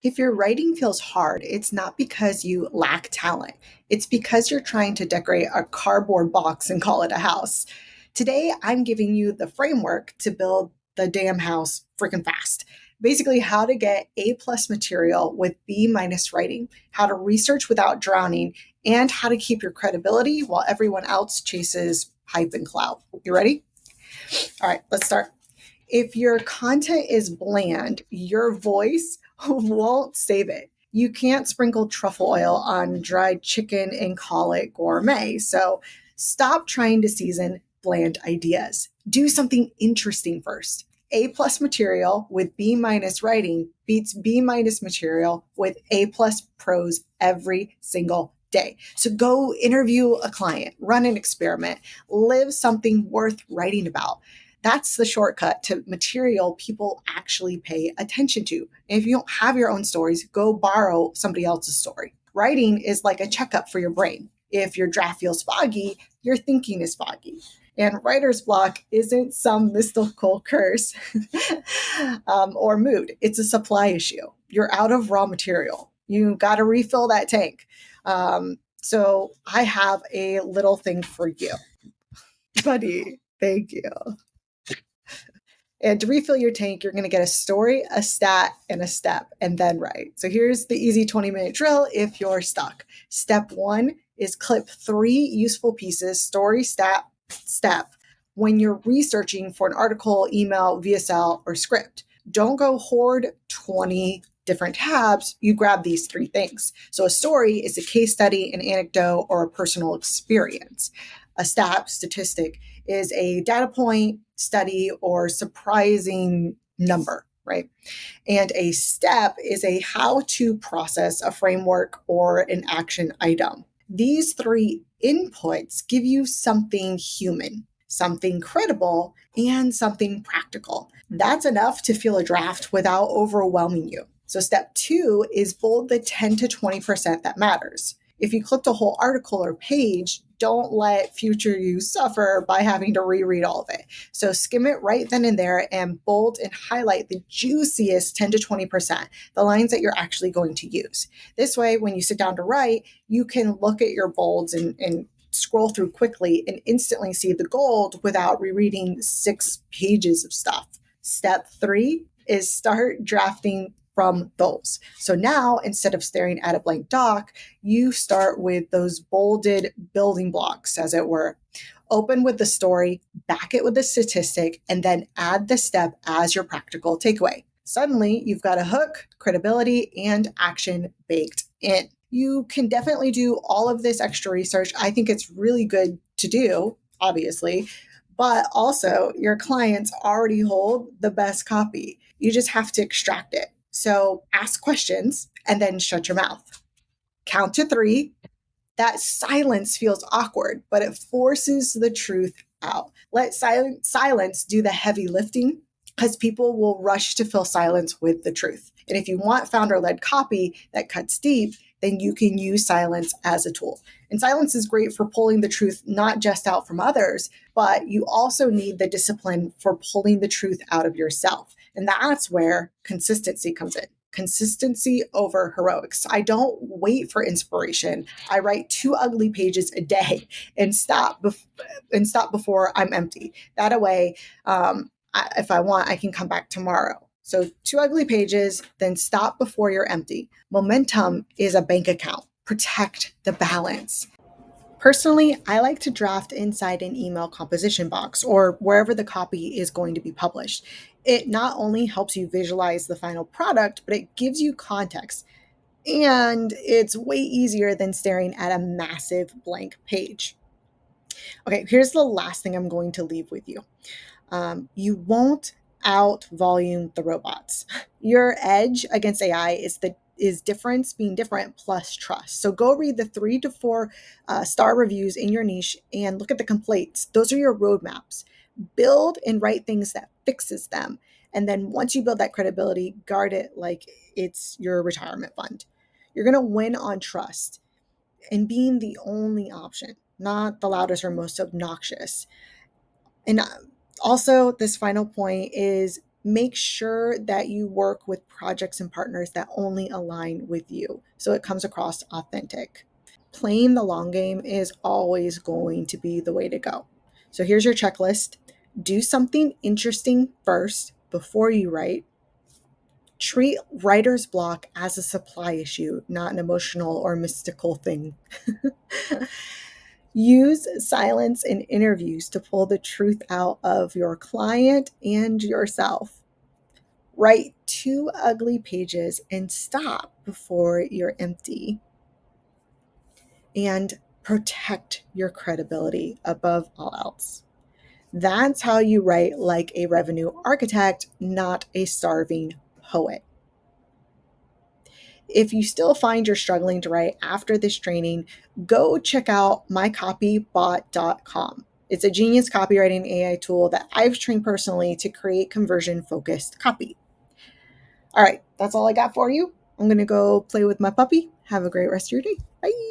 If your writing feels hard, it's not because you lack talent. It's because you're trying to decorate a cardboard box and call it a house. Today, I'm giving you the framework to build the damn house freaking fast. Basically, how to get A plus material with B minus writing, how to research without drowning, and how to keep your credibility while everyone else chases hype and clout. You ready? All right, let's start. If your content is bland, your voice won't save it. You can't sprinkle truffle oil on dried chicken and call it gourmet. So stop trying to season bland ideas. Do something interesting first. A plus material with B minus writing beats B minus material with A plus prose every single day. So go interview a client, run an experiment, live something worth writing about. That's the shortcut to material people actually pay attention to. And if you don't have your own stories, go borrow somebody else's story. Writing is like a checkup for your brain. If your draft feels foggy, your thinking is foggy. And writer's block isn't some mystical curse or mood. It's a supply issue. You're out of raw material. You got to refill that tank. So I have a little thing for you, buddy. Thank you. And to refill your tank, you're going to get a story, a stat, and a step, and then write. So here's the easy 20-minute drill if you're stuck. Step 1 is clip 3 useful pieces, story, stat, step, when you're researching for an article, email, VSL, or script. Don't go hoard 20 different tabs. You grab these 3 things. So a story is a case study, an anecdote, or a personal experience. A stat, statistic, is a data point, study, or surprising number, right? And a step is a how to process, a framework, or an action item. These 3 inputs give you something human, something credible, and something practical. That's enough to feel a draft without overwhelming you. So step 2 is bold the 10 to 20% that matters. If you clicked a whole article or page, don't let future you suffer by having to reread all of it. So skim it right then and there and bold and highlight the juiciest 10 to 20%, the lines that you're actually going to use. This way, when you sit down to write, you can look at your bolds and scroll through quickly and instantly see the gold without rereading 6 pages of stuff. Step 3 is start drafting from those. So now, instead of staring at a blank doc, you start with those bolded building blocks, as it were. Open with the story, back it with the statistic, and then add the step as your practical takeaway. Suddenly, you've got a hook, credibility, and action baked in. You can definitely do all of this extra research. I think it's really good to do, obviously, but also your clients already hold the best copy. You just have to extract it. So ask questions and then shut your mouth. Count to 3. That silence feels awkward, but it forces the truth out. Let silence do the heavy lifting because people will rush to fill silence with the truth. And if you want founder-led copy that cuts deep, then you can use silence as a tool. And silence is great for pulling the truth not just out from others, but you also need the discipline for pulling the truth out of yourself. And that's where consistency comes in. Consistency over heroics. I don't wait for inspiration. I write 2 ugly pages a day and stop before I'm empty. That way, if I want, I can come back tomorrow. So 2 ugly pages, then stop before you're empty. Momentum is a bank account. Protect the balance. Personally, I like to draft inside an email composition box or wherever the copy is going to be published. It not only helps you visualize the final product, but it gives you context. And it's way easier than staring at a massive blank page. Okay, here's the last thing I'm going to leave with you. You won't out volume the robots. Your edge against AI is difference being different plus trust. So go read the 3 to 4 star reviews in your niche and look at the complaints. Those are your roadmaps. Build and write things that fixes them. And then once you build that credibility, guard it like it's your retirement fund. You're going to win on trust and being the only option, not the loudest or most obnoxious. And also, this final point is Make sure that you work with projects and partners that only align with you so it comes across authentic. Playing the long game is always going to be the way to go. So here's your checklist. Do something interesting first before you write. Treat writer's block as a supply issue, not an emotional or mystical thing. Use silence in interviews to pull the truth out of your client and yourself. Write 2 ugly pages and stop before you're empty. And protect your credibility above all else. That's how you write like a revenue architect, not a starving poet. If you still find you're struggling to write after this training, go check out mycopybot.com. It's a genius copywriting AI tool that I've trained personally to create conversion focused copy. All right, that's all I got for you. I'm going to go play with my puppy. Have a great rest of your day. Bye.